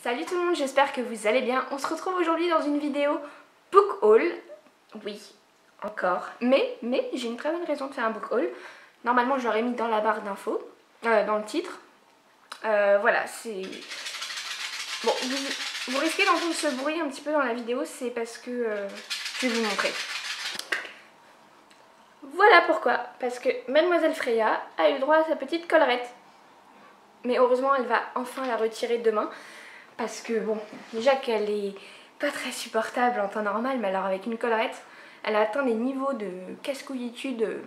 Salut tout le monde, j'espère que vous allez bien. On se retrouve aujourd'hui dans une vidéo book haul. Oui, encore. Mais j'ai une très bonne raison de faire un book haul. Normalement, je l'aurais mis dans la barre d'infos, dans le titre. Voilà, c'est... Bon, vous risquez d'entendre ce bruit un petit peu dans la vidéo, c'est parce que je vais vous montrer. Voilà pourquoi. Parce que Mademoiselle Freya a eu droit à sa petite collerette. Mais heureusement, elle va enfin la retirer demain. Parce que bon, déjà qu'elle est pas très supportable en temps normal, mais alors avec une collerette, elle a atteint des niveaux de casse-couillitude.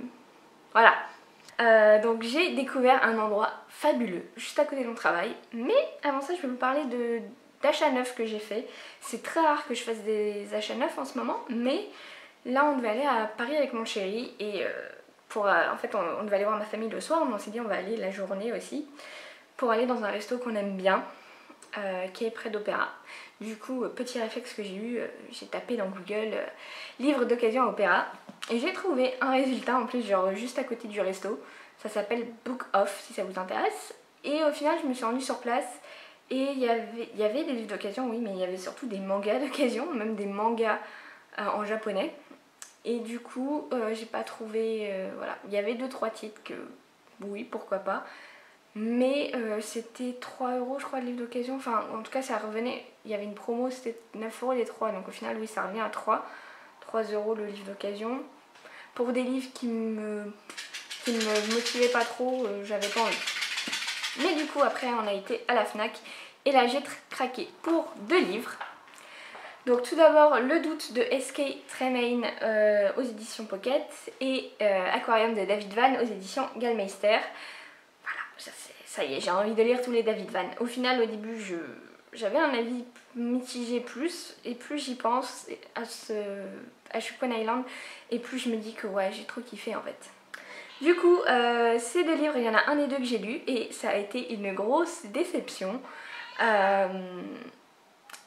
Voilà. Donc j'ai découvert un endroit fabuleux, juste à côté de mon travail. Mais avant ça, je vais vous parler d'achats neufs que j'ai fait. C'est très rare que je fasse des achats neufs en ce moment, mais là on devait aller à Paris avec mon chéri. Et en fait, on devait aller voir ma famille le soir, mais on s'est dit on va aller la journée aussi, pour aller dans un resto qu'on aime bien. Qui est près d'Opéra. Du coup, petit réflexe que j'ai eu, j'ai tapé dans Google livre d'occasion à Opéra et j'ai trouvé un résultat en plus, genre juste à côté du resto. Ça s'appelle Book Off si ça vous intéresse. Et au final, je me suis rendue sur place et il y avait des livres d'occasion, oui, mais il y avait surtout des mangas d'occasion, même des mangas en japonais. Et du coup, j'ai pas trouvé. Voilà, il y avait 2-3 titres que, oui, pourquoi pas. Mais c'était 3 € je crois le livre d'occasion, enfin en tout cas ça revenait, il y avait une promo, c'était 9 € les 3, donc au final oui ça revient à 3 € le livre d'occasion. Pour des livres qui me motivaient pas trop, j'avais pas envie. Mais du coup après on a été à la Fnac et là j'ai craqué pour 2 livres. Donc tout d'abord Le Doute de S.K. Tremaine aux éditions Pocket et Aquarium de David Vann aux éditions Gallmeister. Ça y est, j'ai envie de lire tous les David Vann. Au final, au début, j'avais un avis mitigé plus, et plus j'y pense à Shukon Island, et plus je me dis que ouais, j'ai trop kiffé en fait. Du coup, ces 2 livres, il y en a un des 2 que j'ai lu, et ça a été une grosse déception.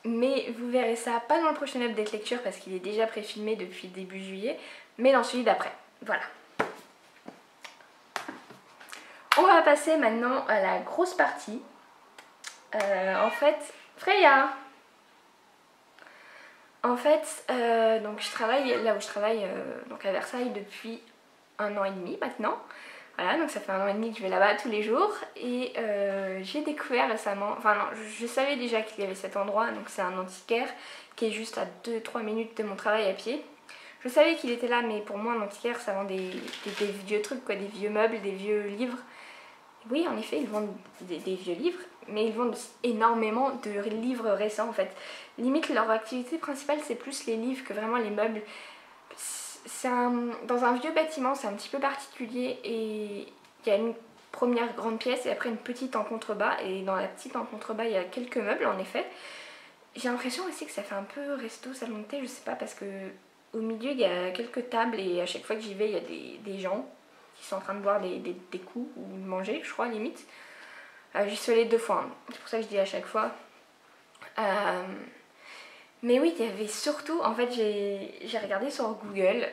Mais vous verrez ça, pas dans le prochain update lecture, parce qu'il est déjà préfilmé depuis début juillet, mais dans celui d'après. Voilà. On va passer maintenant à la grosse partie. En fait, Freya. En fait, donc je travaille là où je travaille, donc à Versailles depuis 1 an et demi maintenant. Voilà, donc ça fait 1 an et demi que je vais là-bas tous les jours. Et j'ai découvert récemment, enfin non, je savais déjà qu'il y avait cet endroit, donc c'est un antiquaire qui est juste à 2-3 minutes de mon travail à pied. Je savais qu'il était là, mais pour moi un antiquaire ça vend des vieux trucs, quoi, des vieux meubles, des vieux livres. Oui, en effet, ils vendent des vieux livres, mais ils vendent aussi énormément de livres récents en fait. Limite, leur activité principale, c'est plus les livres que vraiment les meubles. Dans un vieux bâtiment, c'est un petit peu particulier et il y a une première grande pièce et après une petite en contrebas. Et dans la petite en contrebas, il y a quelques meubles en effet. J'ai l'impression aussi que ça fait un peu resto, salon de thé, je sais pas, parce que au milieu, il y a quelques tables et à chaque fois que j'y vais, il y a des gens qui sont en train de boire des coups ou de manger, je crois, limite. J'y suis allée 2 fois, hein. C'est pour ça que je dis à chaque fois. Mais oui, il y avait surtout, en fait, j'ai regardé sur Google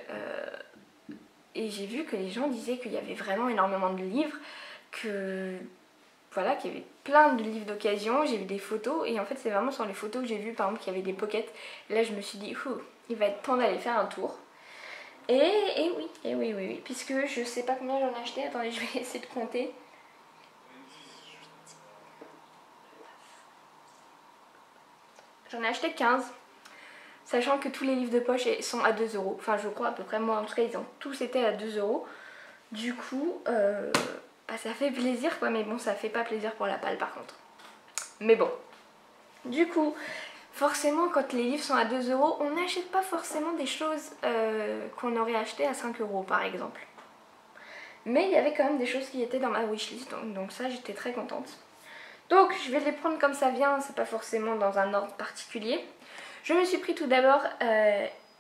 et j'ai vu que les gens disaient qu'il y avait vraiment énormément de livres, que voilà, qu'il y avait plein de livres d'occasion. J'ai vu des photos et en fait, c'est vraiment sur les photos que j'ai vu, par exemple, qu'il y avait des pockets. Et là, je me suis dit, il va être temps d'aller faire un tour. Et oui, puisque je sais pas combien j'en ai acheté, attendez, je vais essayer de compter. J'en ai acheté 15, sachant que tous les livres de poche sont à 2 €. Enfin, je crois à peu près, moi en tout cas, ils ont tous été à 2 €. Du coup, bah, ça fait plaisir quoi, mais bon, ça fait pas plaisir pour la palle par contre. Mais bon, du coup, forcément, quand les livres sont à 2 €, on n'achète pas forcément des choses qu'on aurait achetées à 5 € par exemple. Mais il y avait quand même des choses qui étaient dans ma wishlist, donc ça, j'étais très contente. Donc, je vais les prendre comme ça vient, c'est pas forcément dans un ordre particulier. Je me suis pris tout d'abord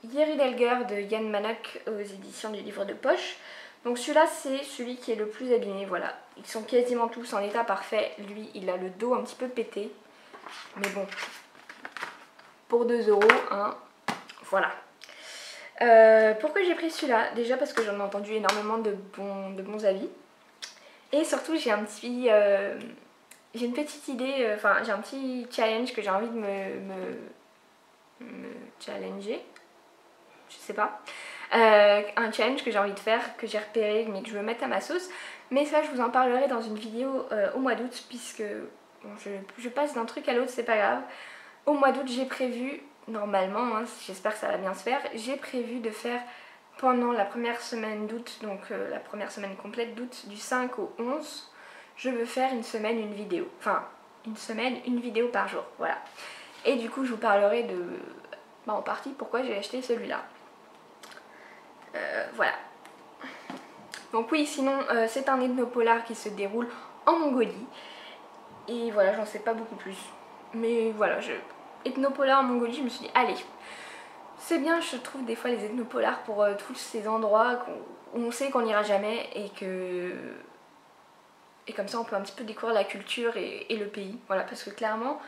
Yeri Delger de Yann Mannock aux éditions du livre de poche. Donc celui-là, c'est celui qui est le plus abîmé, voilà. Ils sont quasiment tous en état parfait. Lui, il a le dos un petit peu pété. Mais bon, pour 2 €, hein, voilà. Pourquoi j'ai pris celui-là? Déjà parce que j'en ai entendu énormément de bons avis. Et surtout, j'ai un petit j'ai une petite idée, enfin j'ai un petit challenge que j'ai envie de me challenger, je sais pas. Un challenge que j'ai envie de faire, que j'ai repéré mais que je veux mettre à ma sauce. Mais ça je vous en parlerai dans une vidéo au mois d'août, puisque bon, je passe d'un truc à l'autre, c'est pas grave. Au mois d'août j'ai prévu, normalement, hein, j'espère que ça va bien se faire, j'ai prévu de faire pendant la première semaine d'août, donc la première semaine complète d'août, du 5 au 11, je veux faire une semaine une vidéo. Enfin, une semaine une vidéo par jour, voilà. Et du coup je vous parlerai de, en partie, pourquoi j'ai acheté celui-là. Voilà. Donc oui, sinon c'est un ethnopolar qui se déroule en Mongolie. Et voilà, j'en sais pas beaucoup plus. Mais voilà, ethnopolar en Mongolie, je me suis dit, allez, c'est bien, je trouve des fois les ethnopolars pour tous ces endroits où on sait qu'on n'ira jamais et que... Et comme ça on peut un petit peu découvrir la culture et le pays. Voilà, parce que clairement,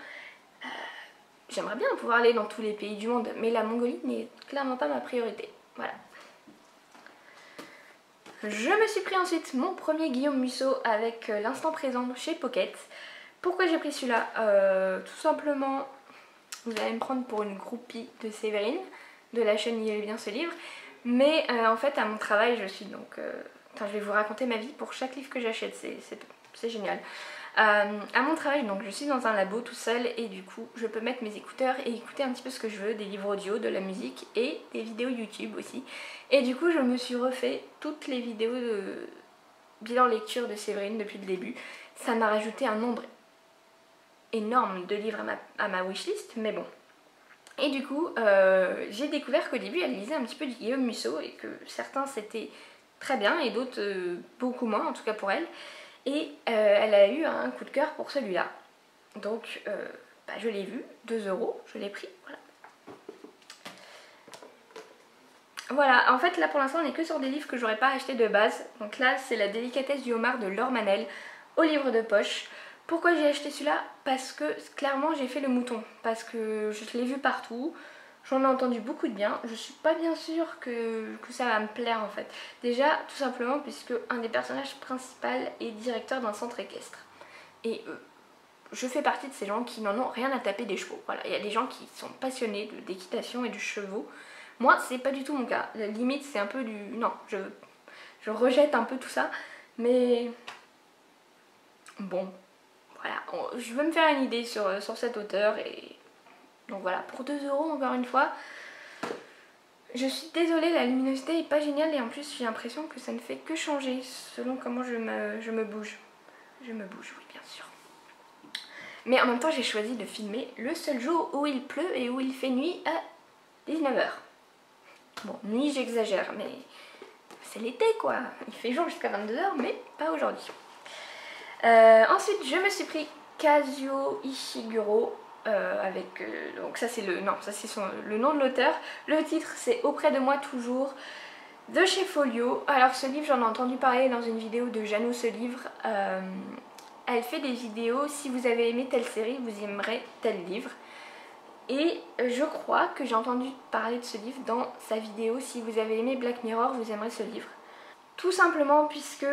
j'aimerais bien pouvoir aller dans tous les pays du monde, mais la Mongolie n'est clairement pas ma priorité. Voilà. Je me suis pris ensuite mon premier Guillaume Musso avec l'instant présent chez Pocket. Pourquoi j'ai pris celui-là tout simplement, vous allez me prendre pour une groupie de Séverine, de la chaîne Il est bien ce livre. Mais en fait à mon travail je suis donc... Enfin, je vais vous raconter ma vie pour chaque livre que j'achète, c'est génial. À mon travail, donc je suis dans un labo tout seul et du coup je peux mettre mes écouteurs et écouter un petit peu ce que je veux, des livres audio, de la musique et des vidéos YouTube aussi. Et du coup je me suis refait toutes les vidéos de bilan lecture de Séverine depuis le début. Ça m'a rajouté un nombre énorme de livres à ma wishlist, mais bon. Et du coup j'ai découvert qu'au début elle lisait un petit peu du Guillaume Musso et que certains c'était très bien et d'autres beaucoup moins, en tout cas pour elle. Et elle a eu un coup de cœur pour celui-là. Donc je l'ai vu, 2 €, je l'ai pris, voilà. Voilà, en fait là pour l'instant on est que sur des livres que j'aurais pas acheté de base. Donc là c'est La délicatesse du homard de Laure Manel, au livre de poche. Pourquoi j'ai acheté celui-là? Parce que clairement j'ai fait le mouton, parce que je l'ai vu partout, j'en ai entendu beaucoup de bien, je suis pas bien sûre que ça va me plaire en fait. Déjà tout simplement puisque un des personnages principaux est directeur d'un centre équestre. Et je fais partie de ces gens qui n'en ont rien à taper des chevaux. Voilà, il y a des gens qui sont passionnés d'équitation et du chevaux. Moi c'est pas du tout mon cas, la limite c'est un peu du... Non, je rejette un peu tout ça, mais bon... Voilà, je veux me faire une idée sur cet auteur et donc voilà, pour 2 € encore une fois. Je suis désolée, la luminosité est pas géniale et en plus j'ai l'impression que ça ne fait que changer selon comment je me bouge. Je me bouge, oui bien sûr. Mais en même temps j'ai choisi de filmer le seul jour où il pleut et où il fait nuit à 19 h. Bon, nuit j'exagère mais c'est l'été quoi, il fait jour jusqu'à 22 h mais pas aujourd'hui. Ensuite je me suis pris Kazuo Ishiguro avec donc ça c'est le nom de l'auteur. Le titre c'est Auprès de moi toujours de chez Folio. Alors ce livre j'en ai entendu parler dans une vidéo de Jeannot ce livre. Elle fait des vidéos, si vous avez aimé telle série vous aimerez tel livre. Et je crois que j'ai entendu parler de ce livre dans sa vidéo si vous avez aimé Black Mirror vous aimerez ce livre. Tout simplement puisque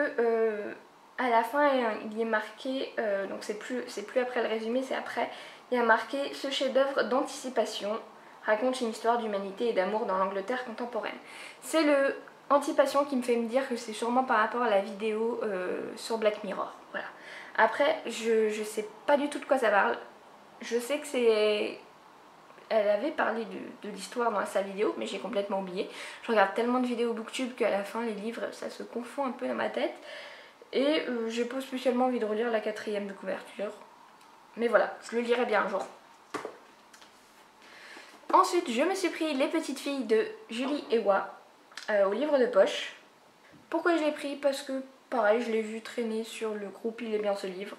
à la fin il y est marqué, donc c'est plus après le résumé, c'est après, il y a marqué: ce chef-d'œuvre d'anticipation raconte une histoire d'humanité et d'amour dans l'Angleterre contemporaine. C'est le Antipassion qui me fait me dire que c'est sûrement par rapport à la vidéo sur Black Mirror. Voilà. Après, je sais pas du tout de quoi ça parle. Je sais que c'est... Elle avait parlé de l'histoire dans sa vidéo, mais j'ai complètement oublié. Je regarde tellement de vidéos booktube qu'à la fin, les livres, ça se confond un peu dans ma tête. Et j'ai pas spécialement envie de relire la 4e de couverture. Mais voilà, je le lirai bien un jour. Ensuite, je me suis pris Les Petites Filles de Julie Ewa au livre de poche. Pourquoi je l'ai pris? Parce que, pareil, je l'ai vu traîner sur le groupe Il est bien ce livre.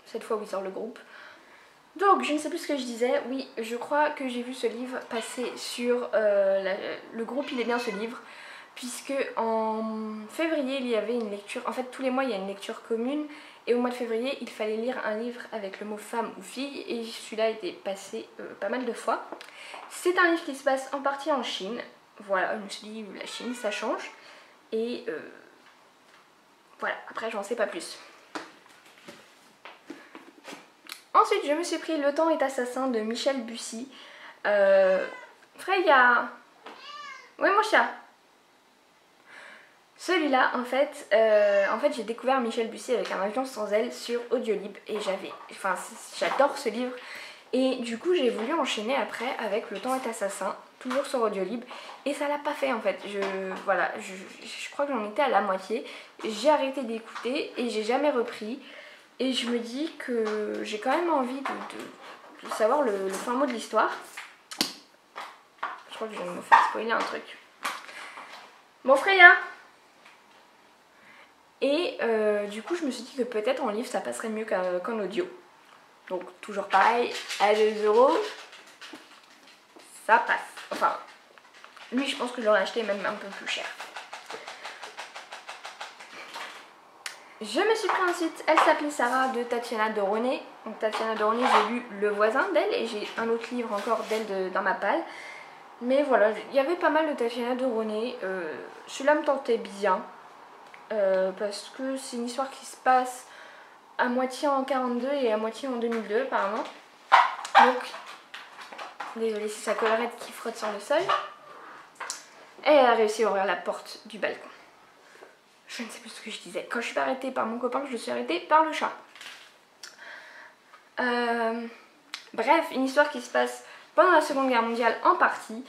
Cette fois, oui, sur le groupe. Donc, je ne sais plus ce que je disais. Oui, je crois que j'ai vu ce livre passer sur le groupe Il est bien ce livre. Puisque en février, il y avait une lecture. En fait, tous les mois, il y a une lecture commune. Et au mois de février, il fallait lire un livre avec le mot femme ou fille. Et celui-là a été passé pas mal de fois. C'est un livre qui se passe en partie en Chine. Voilà, je me suis dit, la Chine, ça change. Et voilà, après, j'en sais pas plus. Ensuite, je me suis pris Le temps est assassin de Michel Bussy. Freya. Oui, mon chat. Celui-là, en fait j'ai découvert Michel Bussy avec Un avion sans aile sur Audiolib et j'adore ce livre. Et du coup, j'ai voulu enchaîner après avec Le temps est assassin, toujours sur Audiolib, et ça l'a pas fait en fait. Je crois que j'en étais à la moitié. J'ai arrêté d'écouter et j'ai jamais repris. Et je me dis que j'ai quand même envie de savoir le fin mot de l'histoire. Je crois que je vais me faire spoiler un truc. Bon, Freya. Et du coup, je me suis dit que peut-être en livre ça passerait mieux qu'en audio. Donc, toujours pareil, à 2 €, ça passe. Enfin, lui, je pense que je l'aurais acheté même un peu plus cher. Je me suis pris ensuite Elle s'appelait Sarah de Tatiana de René. Donc Tatiana de René, j'ai lu Le voisin d'elle et j'ai un autre livre encore d'elle dans ma palle. Mais voilà, il y avait pas mal de Tatiana de René. Celui-là me tentait bien parce que c'est une histoire qui se passe à moitié en 42 et à moitié en 2002 apparemment. Donc, désolée, c'est sa collerette qui frotte sur le sol. Et elle a réussi à ouvrir la porte du balcon. Je ne sais plus ce que je disais. Quand je suis pas arrêtée par mon copain, je suis arrêtée par le chat. Bref, une histoire qui se passe pendant la Seconde Guerre mondiale en partie.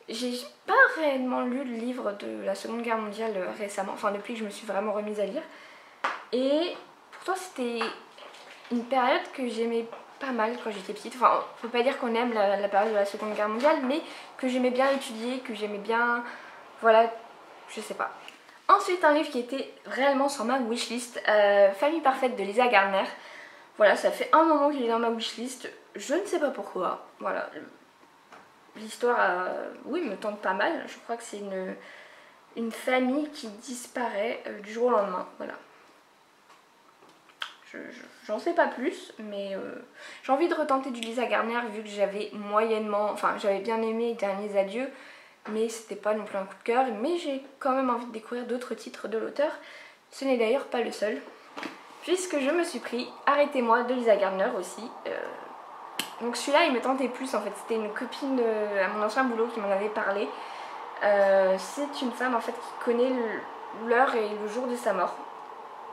J'ai pas réellement lu le livre de la Seconde Guerre mondiale récemment, enfin depuis que je me suis vraiment remise à lire. Et pourtant c'était une période que j'aimais pas mal quand j'étais petite. Enfin, on peut pas dire qu'on aime la période de la Seconde Guerre mondiale, mais que j'aimais bien étudier, que j'aimais bien... Voilà, je sais pas. Ensuite, un livre qui était réellement sur ma wishlist, Famille parfaite de Lisa Gardner. Voilà, ça fait un moment qu'il est dans ma wishlist, je ne sais pas pourquoi. Voilà, l'histoire, oui, me tente pas mal. Je crois que c'est une famille qui disparaît du jour au lendemain. Voilà. J'en sais pas plus, mais j'ai envie de retenter du Lisa Gardner vu que j'avais moyennement, enfin j'avais bien aimé Derniers adieux, mais c'était pas non plus un coup de cœur. Mais j'ai quand même envie de découvrir d'autres titres de l'auteur. Ce n'est d'ailleurs pas le seul, puisque je me suis pris Arrêtez-moi de Lisa Gardner aussi. Donc celui-là il me tentait plus en fait, c'était une copine à mon ancien boulot qui m'en avait parlé. C'est une femme en fait qui connaît l'heure et le jour de sa mort.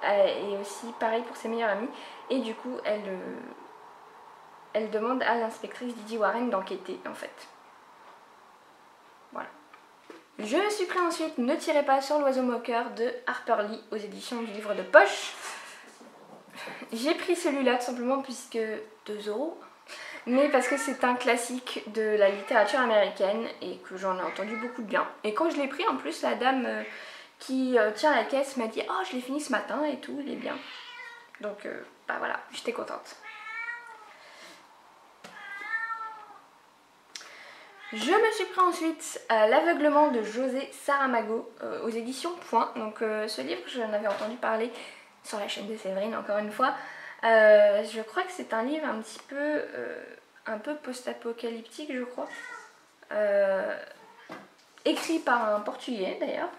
Et aussi pareil pour ses meilleures amies. Et du coup elle demande à l'inspectrice Didi Warren d'enquêter en fait. Voilà. Je me suis pris ensuite Ne tirez pas sur l'oiseau moqueur de Harper Lee aux éditions du livre de poche. J'ai pris celui-là tout simplement puisque 2 €, mais parce que c'est un classique de la littérature américaine et que j'en ai entendu beaucoup de bien. Et quand je l'ai pris en plus, la dame qui tient la caisse m'a dit « Oh, je l'ai fini ce matin et tout, il est bien. » Donc bah voilà, j'étais contente. Je me suis pris ensuite L'aveuglement de José Saramago aux éditions Point. Donc ce livre, j'en avais entendu parler sur la chaîne de Séverine encore une fois. Je crois que c'est un livre un peu post-apocalyptique, je crois. Écrit par un Portugais d'ailleurs.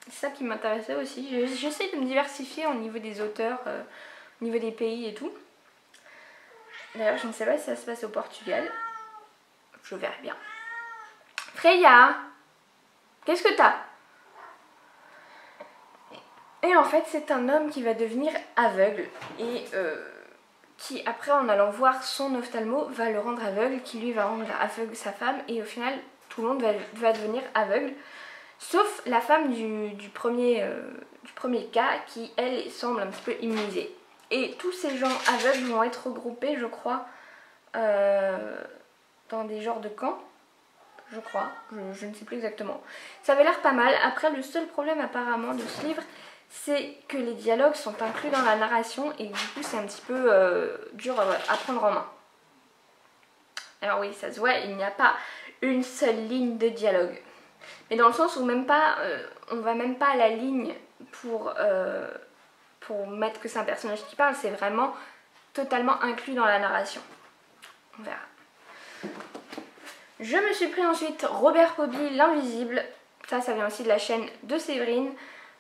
C'est ça qui m'intéressait aussi. J'essaie de me diversifier au niveau des auteurs, au niveau des pays et tout. D'ailleurs, je ne sais pas si ça se passe au Portugal. Je verrai bien. Freya, qu'est-ce que t'as? Et en fait, c'est un homme qui va devenir aveugle et qui, après, en allant voir son ophtalmo, va le rendre aveugle, qui lui va rendre aveugle sa femme, et au final, tout le monde va devenir aveugle, sauf la femme du premier cas, qui, elle, semble un petit peu immunisée. Et tous ces gens aveugles vont être regroupés, je crois, dans des genres de camps. Je crois, je ne sais plus exactement. Ça avait l'air pas mal. Après, le seul problème apparemment de ce livre, c'est que les dialogues sont inclus dans la narration et du coup c'est un petit peu dur à prendre en main. Alors oui, ça se voit, il n'y a pas une seule ligne de dialogue. Mais dans le sens où même pas, on va même pas à la ligne pour mettre que c'est un personnage qui parle, c'est vraiment totalement inclus dans la narration. On verra. Je me suis pris ensuite Robert Poby, L'Invisible. Ça vient aussi de la chaîne de Séverine.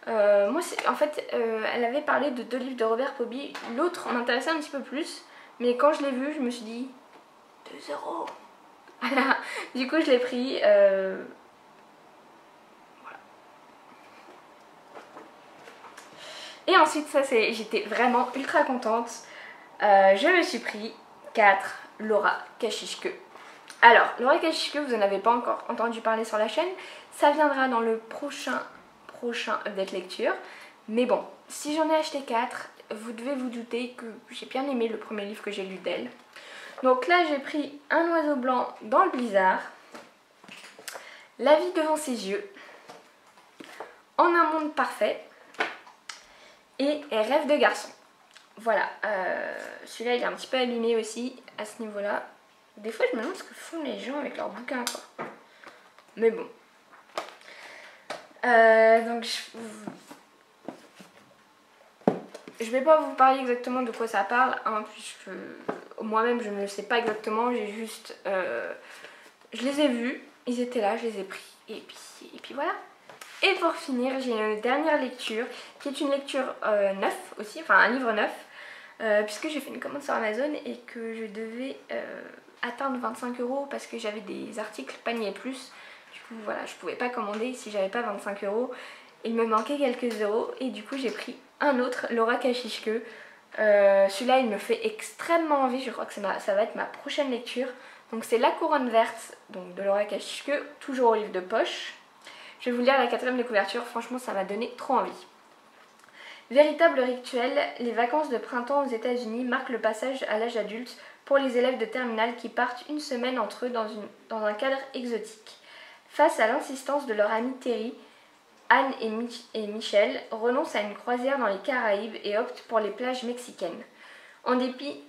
Moi, en fait, elle avait parlé de 2 livres de Robert Poby. L'autre m'intéressait un petit peu plus, Mais quand je l'ai vu, je me suis dit 2 €. Voilà, du coup je l'ai pris. Voilà. Et ensuite, ça c'est, j'étais vraiment ultra contente. Je me suis pris 4 Laura Kashishke. Alors, Laura Kashishke, vous n'en avez pas encore entendu parler sur la chaîne. Ça viendra dans le prochain update lecture. Mais bon, si j'en ai acheté 4, vous devez vous douter que j'ai bien aimé le premier livre que j'ai lu d'elle. Donc là, j'ai pris Un oiseau blanc dans le blizzard, La vie devant ses yeux, En un monde parfait et Rêve de garçon. Voilà, celui-là il est un petit peu abîmé aussi à ce niveau-là. Des fois je me demande ce que font les gens avec leurs bouquins quoi. Mais bon. Donc je vais pas vous parler exactement de quoi ça parle, hein, puisque moi-même je ne le sais pas exactement. J'ai juste... je les ai vus, ils étaient là, je les ai pris. Et puis voilà. Et pour finir, j'ai une dernière lecture, qui est une lecture neuf aussi, enfin un livre neuf. Puisque j'ai fait une commande sur Amazon et que je devais atteindre 25 € parce que j'avais des articles panier plus. Du coup voilà, je pouvais pas commander si j'avais pas 25 €. Il me manquait quelques euros et du coup j'ai pris un autre, Laura Kashishke. Celui-là il me fait extrêmement envie, je crois que ça va être ma prochaine lecture. Donc c'est La couronne verte donc de Laura Kashishke, toujours au livre de poche. Je vais vous lire la 4e de couverture, franchement ça m'a donné trop envie. Véritable rituel, les vacances de printemps aux États-Unis marquent le passage à l'âge adulte pour les élèves de terminale qui partent une semaine entre eux dans un cadre exotique. Face à l'insistance de leur ami Terry, Anne et Michel renoncent à une croisière dans les Caraïbes et optent pour les plages mexicaines. En dépit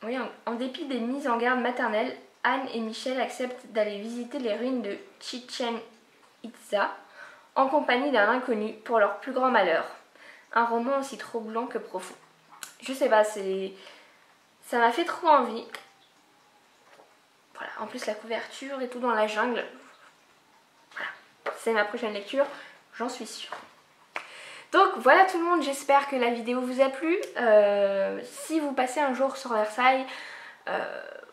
des mises en garde maternelles, Anne et Michel acceptent d'aller visiter les ruines de Chichen Itza en compagnie d'un inconnu pour leur plus grand malheur. Un roman aussi troublant que profond. Je sais pas, ça m'a fait trop envie. Voilà, en plus la couverture et tout dans la jungle. Voilà, c'est ma prochaine lecture, j'en suis sûre. Donc voilà tout le monde, j'espère que la vidéo vous a plu. Si vous passez un jour sur Versailles,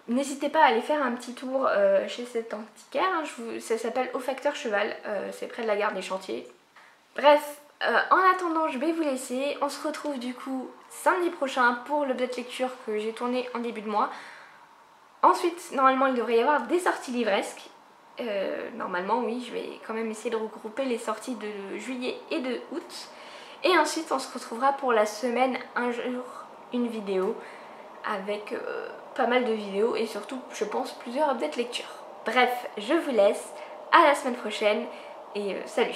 n'hésitez pas à aller faire un petit tour chez cet antiquaire. Hein, ça s'appelle Au Facteur Cheval, c'est près de la gare des Chantiers. Bref. En attendant, je vais vous laisser. On se retrouve du coup samedi prochain pour l'update lecture que j'ai tourné en début de mois. Ensuite, normalement, il devrait y avoir des sorties livresques. Normalement, oui, je vais quand même essayer de regrouper les sorties de juillet et de août. Et ensuite, on se retrouvera pour la semaine, un jour, une vidéo avec pas mal de vidéos et surtout, je pense, plusieurs updates lecture. Bref, je vous laisse. À la semaine prochaine et salut!